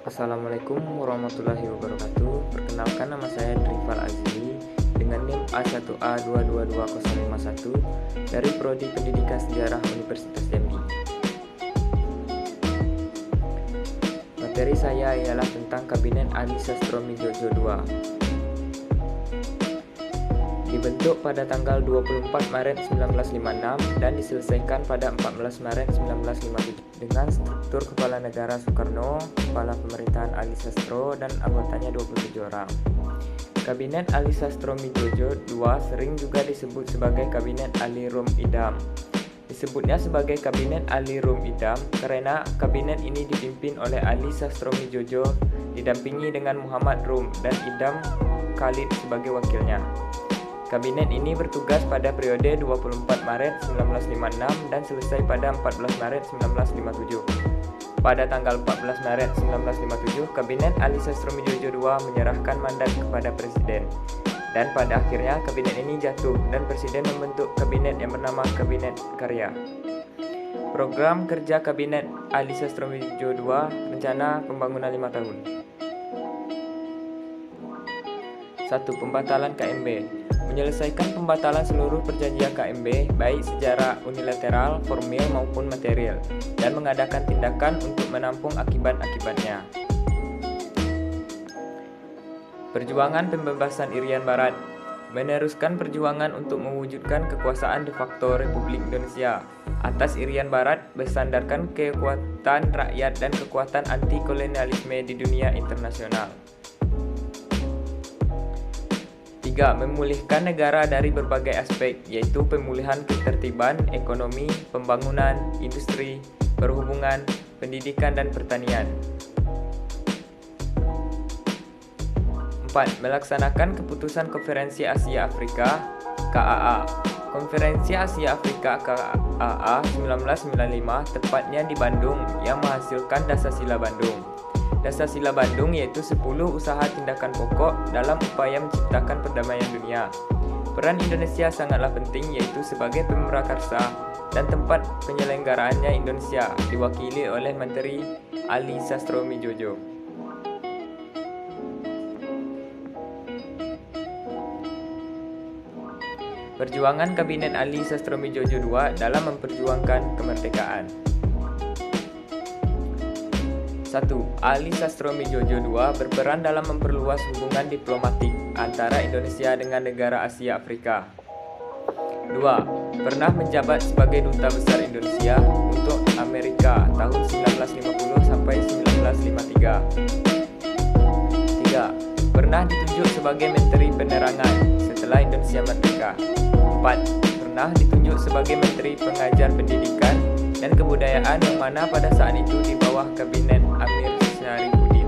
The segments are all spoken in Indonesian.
Assalamualaikum warahmatullahi wabarakatuh. Perkenalkan, nama saya Drifal Azili dengan NIM A1A222051 dari Prodi Pendidikan Sejarah Universitas Jambi. Materi saya ialah tentang Kabinet Ali Sastromijojo II. Dibentuk pada tanggal 24 Maret 1956 dan diselesaikan pada 14 Maret 1957 dengan struktur Kepala Negara Soekarno, Kepala Pemerintahan Ali Sastro, dan anggotanya 27 orang. Kabinet Ali Sastromijojo II sering juga disebut sebagai Kabinet Ali Rum Idam. Disebutnya sebagai Kabinet Ali Rum Idam karena kabinet ini dipimpin oleh Ali Sastromijojo didampingi dengan Muhammad Rum dan Idam Khalid sebagai wakilnya. Kabinet ini bertugas pada periode 24 Maret 1956 dan selesai pada 14 Maret 1957. Pada tanggal 14 Maret 1957, Kabinet Ali Sastromijojo II menyerahkan mandat kepada Presiden. Dan pada akhirnya kabinet ini jatuh dan Presiden membentuk kabinet yang bernama Kabinet Karya. Program kerja Kabinet Ali Sastromijojo II, rencana pembangunan 5 tahun. 1. Pembatalan KMB. Menyelesaikan pembatalan seluruh perjanjian KMB, baik secara unilateral, formil maupun material, dan mengadakan tindakan untuk menampung akibat-akibatnya. Perjuangan pembebasan Irian Barat. Meneruskan perjuangan untuk mewujudkan kekuasaan de facto Republik Indonesia atas Irian Barat bersandarkan kekuatan rakyat dan kekuatan anti-kolonialisme di dunia internasional. 3. Memulihkan negara dari berbagai aspek, yaitu pemulihan ketertiban, ekonomi, pembangunan, industri, perhubungan, pendidikan, dan pertanian. 4. Melaksanakan keputusan Konferensi Asia Afrika KAA. Konferensi Asia Afrika KAA 1995 tepatnya di Bandung yang menghasilkan Dasar-Sila Bandung. Dasar-Sila Bandung yaitu 10 usaha tindakan pokok dalam upaya menciptakan perdamaian dunia. Peran Indonesia sangatlah penting yaitu sebagai pemrakarsa dan tempat penyelenggaraannya Indonesia diwakili oleh Menteri Ali Sastromijojo. Perjuangan Kabinet Ali Sastromijojo II dalam memperjuangkan kemerdekaan. 1. Ali Sastromijojo II berperan dalam memperluas hubungan diplomatik antara Indonesia dengan negara Asia Afrika. 2. Pernah menjabat sebagai Duta Besar Indonesia untuk Amerika tahun 1950 sampai 1953. 3. Pernah ditunjuk sebagai Menteri Penerangan setelah Indonesia merdeka. 4. Pernah ditunjuk sebagai Menteri Pengajar Pendidikan dan Kebudayaan yang mana pada saat itu di bawah Kabinet Amir Syarifuddin.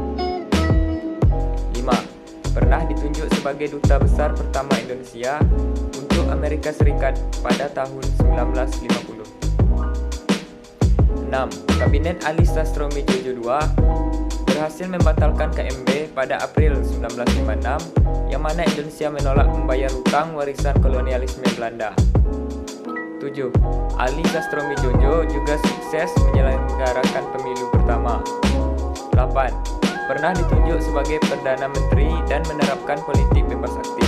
5. Pernah ditunjuk sebagai Duta Besar pertama Indonesia untuk Amerika Serikat pada tahun 1950. 6. Kabinet Ali Sastromijojo II berhasil membatalkan KMB pada April 1956 yang mana Indonesia menolak membayar hutang warisan kolonialisme Belanda. 7. Ali Sastromijojo juga sukses menyelenggarakan pemilu pertama. 8. Pernah ditunjuk sebagai Perdana Menteri dan menerapkan politik bebas aktif.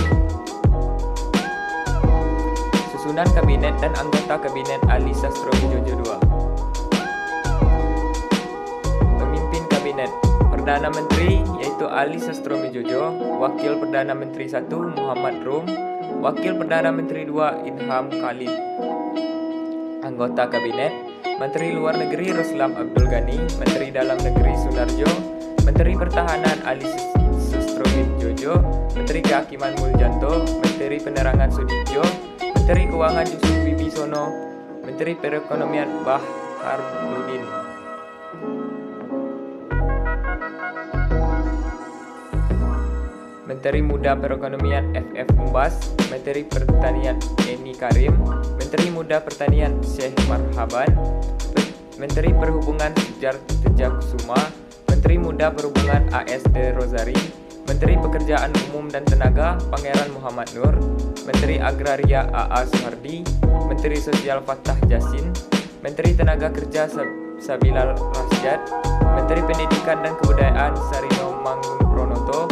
Susunan Kabinet dan anggota Kabinet Ali Sastromijojo II. Pemimpin Kabinet. Perdana Menteri yaitu Ali Sastromijojo, Wakil Perdana Menteri 1 Muhammad Rum, Wakil Perdana Menteri 2 Idham Khalid. Anggota Kabinet, Menteri Luar Negeri Ruslam Abdul Ghani, Menteri Dalam Negeri Sunarjo, Menteri Pertahanan Ali Sastromijojo, Menteri Kehakiman Muljanto, Menteri Penerangan Sudibjo, Menteri Keuangan Yusuf Wibisono, Menteri Perekonomian Baharudin. Menteri Muda Perekonomian FF Umbas, Menteri Pertanian Eni Karim, Menteri Muda Pertanian Syekh Marhaban, Menteri Perhubungan Sujar Tejakusuma, Menteri Muda Perhubungan ASD Rosari, Menteri Pekerjaan Umum dan Tenaga Pangeran Muhammad Nur, Menteri Agraria AA Suhardi, Menteri Sosial Fattah Jasin, Menteri Tenaga Kerja Sabilal Rasyad, Menteri Pendidikan dan Kebudayaan Sarino Mangunpronoto,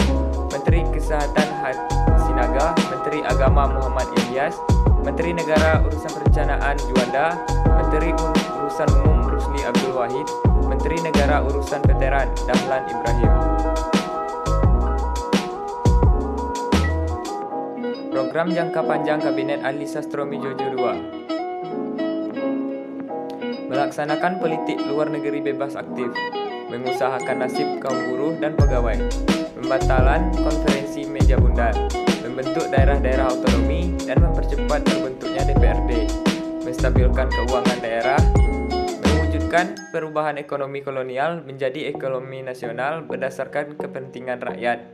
Menteri Kesehatan Sinaga, Menteri Agama Muhammad Ilyas, Menteri Negara Urusan Perencanaan Juanda, Menteri Urusan Umum Rusli Abdul Wahid, Menteri Negara Urusan Veteran Dahlan Ibrahim. Program Jangka Panjang Kabinet Ali Sastro Midjojo II. Melaksanakan politik luar negeri bebas aktif, mengusahakan nasib kaum buruh dan pegawai, pembatalan konferensi meja bundar, membentuk daerah-daerah otonomi dan mempercepat terbentuknya DPRD, menstabilkan keuangan daerah, mewujudkan perubahan ekonomi kolonial menjadi ekonomi nasional berdasarkan kepentingan rakyat,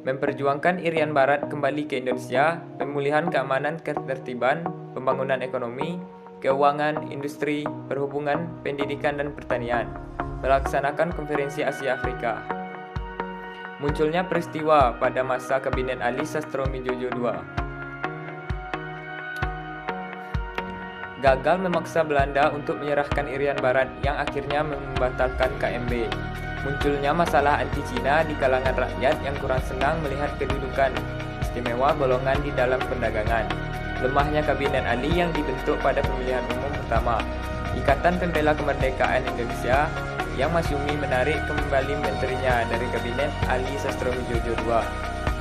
memperjuangkan Irian Barat kembali ke Indonesia, pemulihan keamanan ketertiban, pembangunan ekonomi, keuangan, industri, perhubungan, pendidikan, dan pertanian, melaksanakan konferensi Asia Afrika. Munculnya peristiwa pada masa Kabinet Ali Sastro Midjojo II. Gagal memaksa Belanda untuk menyerahkan Irian Barat yang akhirnya membatalkan KMB. Munculnya masalah anti-Cina di kalangan rakyat yang kurang senang melihat kedudukan istimewa golongan di dalam perdagangan. Lemahnya Kabinet Ali yang dibentuk pada pemilihan umum pertama. Ikatan Pembela Kemerdekaan Indonesia yang Masyumi menarik kembali menterinya dari Kabinet Ali Sastro Midjojo II.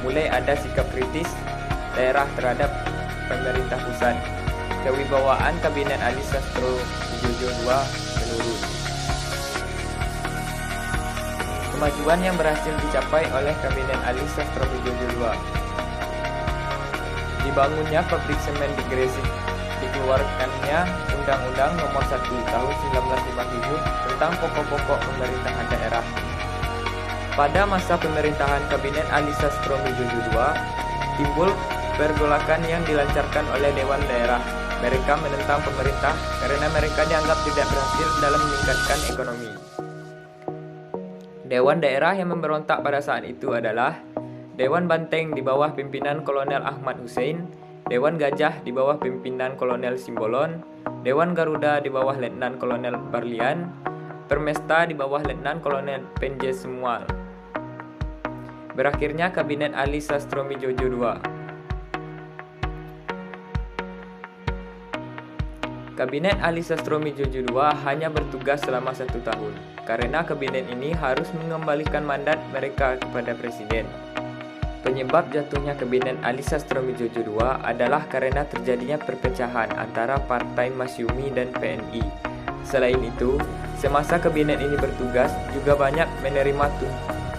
Mulai ada sikap kritis daerah terhadap pemerintah pusat. Kewibawaan Kabinet Ali Sastro Midjojo II menurun. Kemajuan yang berhasil dicapai oleh Kabinet Ali Sastro Midjojo II. Dibangunnya pabrik semen di Gresik, dikeluarkannya Undang-Undang Nomor 1 Tahun 1957 tentang pokok-pokok pemerintahan daerah. Pada masa pemerintahan Kabinet Ali Sastro Midjojo II, timbul pergolakan yang dilancarkan oleh Dewan Daerah. Mereka menentang pemerintah karena mereka dianggap tidak berhasil dalam meningkatkan ekonomi. Dewan Daerah yang memberontak pada saat itu adalah Dewan Banteng di bawah pimpinan Kolonel Ahmad Hussein, Dewan Gajah di bawah pimpinan Kolonel Simbolon, Dewan Garuda di bawah Letnan Kolonel Barlian, Permesta di bawah Letnan Kolonel Penje Semual. Berakhirnya Kabinet Ali Sastro Midjojo II. Kabinet Ali Sastro Midjojo II hanya bertugas selama 1 tahun, karena kabinet ini harus mengembalikan mandat mereka kepada Presiden. Penyebab jatuhnya Kabinet Ali Sastro Midjojo II adalah karena terjadinya perpecahan antara Partai Masyumi dan PNI. Selain itu, semasa kabinet ini bertugas juga banyak menerima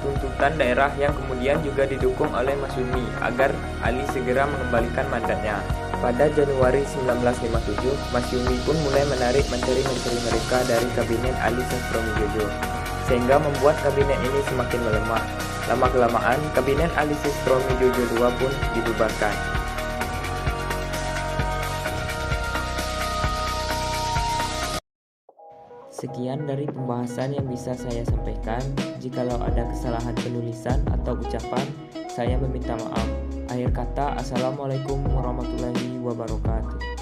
tuntutan daerah yang kemudian juga didukung oleh Masyumi agar Ali segera mengembalikan mandatnya. Pada Januari 1957, Masyumi pun mulai menarik menteri-menteri mereka dari Kabinet Ali Sastro Midjojo, sehingga membuat kabinet ini semakin melemah. Lama-kelamaan, Kabinet Ali Sastro Midjojo II pun dibubarkan. Sekian dari pembahasan yang bisa saya sampaikan. Jikalau ada kesalahan penulisan atau ucapan, saya meminta maaf. Akhir kata, Assalamualaikum warahmatullahi wabarakatuh.